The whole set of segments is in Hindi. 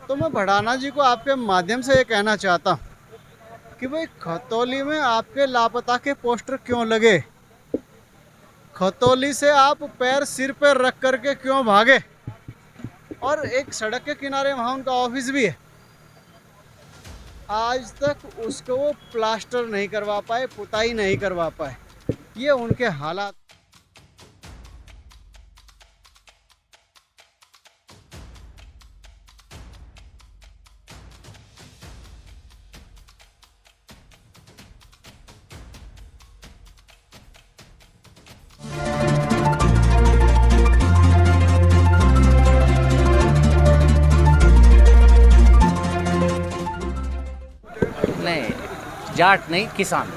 तो मैं भड़ाना जी को आपके माध्यम से ये कहना चाहता हूँ कि भाई खतौली में आपके लापता के पोस्टर क्यों लगे। खतौली से आप पैर सिर पर रख करके क्यों भागे। और एक सड़क के किनारे वहाँ उनका ऑफिस भी है, आज तक उसको वो प्लास्टर नहीं करवा पाए, पुताई नहीं करवा पाए। ये उनके हालात। नहीं, जाट नहीं, किसान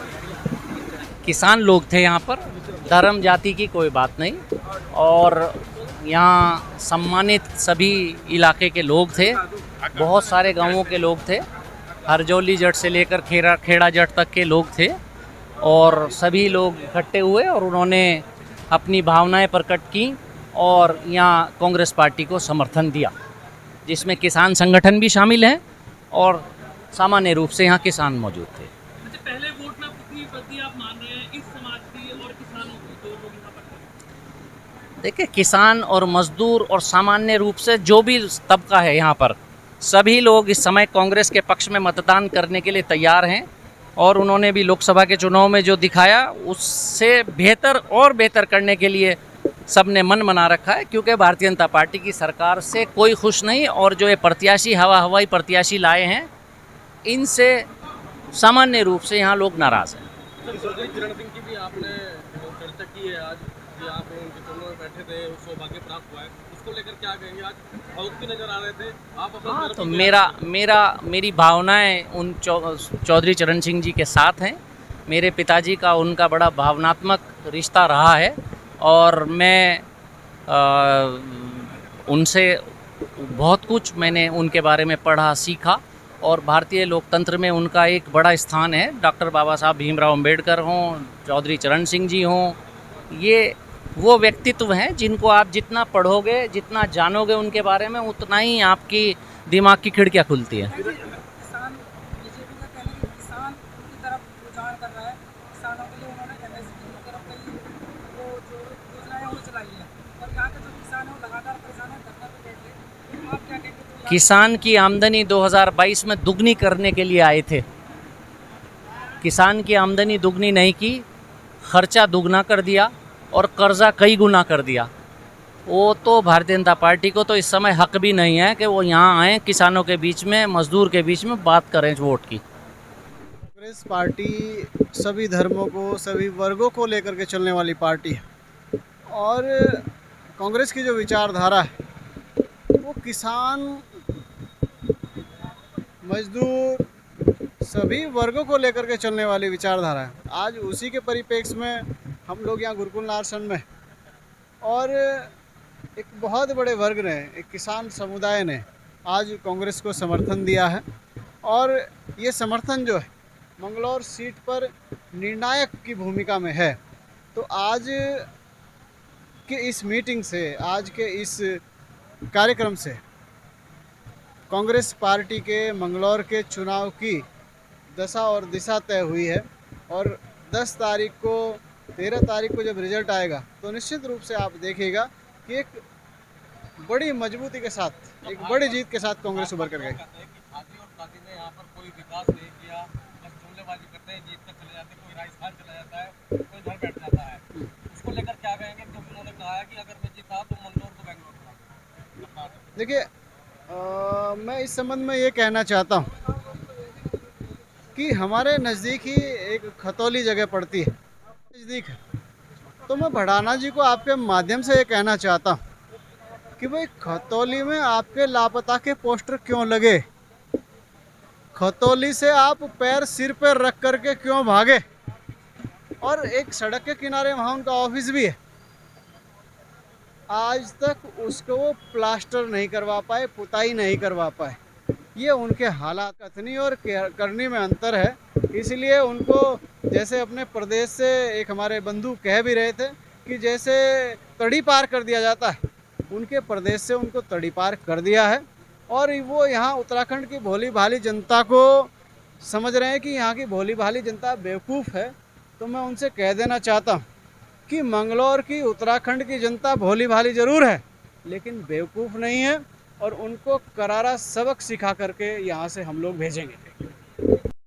किसान लोग थे यहाँ पर। धर्म जाति की कोई बात नहीं। और यहाँ सम्मानित सभी इलाके के लोग थे, बहुत सारे गांवों के लोग थे। हरजौली जट से लेकर खेड़ा जट तक के लोग थे और सभी लोग इकट्ठे हुए और उन्होंने अपनी भावनाएं प्रकट की और यहाँ कांग्रेस पार्टी को समर्थन दिया, जिसमें किसान संगठन भी शामिल हैं और सामान्य रूप से यहाँ किसान मौजूद थे। अच्छा, पहले वोट में कितनी वृद्धि आप मान रहे हैं इस समाज की और किसानों की, दो लोग यहाँ पर? देखिए, किसान और मजदूर और सामान्य रूप से जो भी तबका है यहाँ पर, सभी लोग इस समय कांग्रेस के पक्ष में मतदान करने के लिए तैयार हैं। और उन्होंने भी लोकसभा के चुनाव में जो दिखाया उससे बेहतर और बेहतर करने के लिए सबने मन बना रखा है, क्योंकि भारतीय जनता पार्टी की सरकार से कोई खुश नहीं। और जो ये प्रत्याशी हवाई प्रत्याशी लाए हैं, इनसे सामान्य रूप से यहाँ लोग नाराज़ हैं। चौधरी चरण सिंह की भी आपने चर्चा की है आज कि आप उनके चुनाव में बैठे थे, सौभाग्य प्राप्त हुआ है, उसको लेकर क्या कहेंगे? आज भावुक नजर आ रहे थे आप अपना। हाँ, तो मेरी भावनाएं उन चौधरी चरण सिंह जी के साथ हैं। मेरे पिताजी का उनका बड़ा भावनात्मक रिश्ता रहा है और मैं उनसे बहुत कुछ मैंने उनके बारे में पढ़ा, सीखा। और भारतीय लोकतंत्र में उनका एक बड़ा स्थान है। डॉक्टर बाबा साहब भीमराव अंबेडकर हों, चौधरी चरण सिंह जी हों, ये वो व्यक्तित्व हैं जिनको आप जितना पढ़ोगे, जितना जानोगे उनके बारे में, उतना ही आपकी दिमाग की खिड़कियाँ खुलती हैं। किसान बीजेपी का कहना है कि किसान की तरफ रुझान कर रहा है। किसानों के लिए उन्होंने एमएसपी की तरफ कई वो जो योजनाएं वो चलाई है और यहाँ के जो किसान है वो लगातार परेशान है, धरना पे बैठे हैं। तो आप क्या कहेंगे? तो किसान की आमदनी 2022 में दुगनी करने के लिए आए थे। किसान की आमदनी दुगनी नहीं की, खर्चा दुगना कर दिया और कर्जा कई गुना कर दिया। वो तो भारतीय जनता पार्टी को तो इस समय हक भी नहीं है कि वो यहाँ आए, किसानों के बीच में, मजदूर के बीच में बात करें वोट की। कांग्रेस पार्टी सभी धर्मों को, सभी वर्गों को लेकर के चलने वाली पार्टी है। और कांग्रेस की जो विचारधारा है वो किसान, मजदूर, सभी वर्गों को लेकर के चलने वाली विचारधारा है। आज उसी के परिप्रेक्ष्य में हम लोग यहाँ गुरुकुल नारसन में, और एक बहुत बड़े वर्ग ने, एक किसान समुदाय ने आज कांग्रेस को समर्थन दिया है। और ये समर्थन जो है मंगलौर सीट पर निर्णायक की भूमिका में है। तो आज के इस मीटिंग से, आज के इस कार्यक्रम से कांग्रेस पार्टी के मंगलौर के चुनाव की दशा और दिशा तय हुई है। और 10 तारीख को, 13 तारीख को जब रिजल्ट आएगा तो निश्चित रूप से आप देखिएगा कि एक बड़ी मजबूती के साथ, एक बड़ी जीत के साथ कांग्रेस उभर कर गई। आदि और कादी ने यहाँ पर कोई विकास नहीं किया, बस जुमलेबाजी करते हैं, जीत कर चले जाते हैं, कोई राजस्थान चला जाता है, कोई घर बैठ जाता है। उसको लेकर क्या कहेंगे? तो उन्होंने कहा है कि अगर मैं जीता तो मंदसौर को बेंगलोर बना। देखिए, मैं इस संबंध में ये कहना चाहता हूँ कि हमारे नज़दीक ही एक खतौली जगह पड़ती है, नज़दीक है। तो मैं भड़ाना जी को आपके माध्यम से ये कहना चाहता हूँ कि भाई खतौली में आपके लापता के पोस्टर क्यों लगे। खतौली से आप पैर सिर पर रख करके क्यों भागे। और एक सड़क के किनारे वहाँ उनका ऑफिस भी है, आज तक उसको वो प्लास्टर नहीं करवा पाए, पुताई नहीं करवा पाए। ये उनके हालात, कथनी और करनी में अंतर है। इसलिए उनको, जैसे अपने प्रदेश से एक हमारे बंधु कह भी रहे थे कि जैसे तड़ी पार कर दिया जाता है, उनके प्रदेश से उनको तड़ी पार कर दिया है। और वो यहाँ उत्तराखंड की भोली भाली जनता को समझ रहे हैं कि यहाँ की भोली भाली जनता बेवकूफ़ है। तो मैं उनसे कह देना चाहता हूँ कि मंगलौर की उत्तराखंड की जनता भोली भाली ज़रूर है, लेकिन बेवकूफ़ नहीं है, और उनको करारा सबक सिखा करके यहाँ से हम लोग भेजेंगे।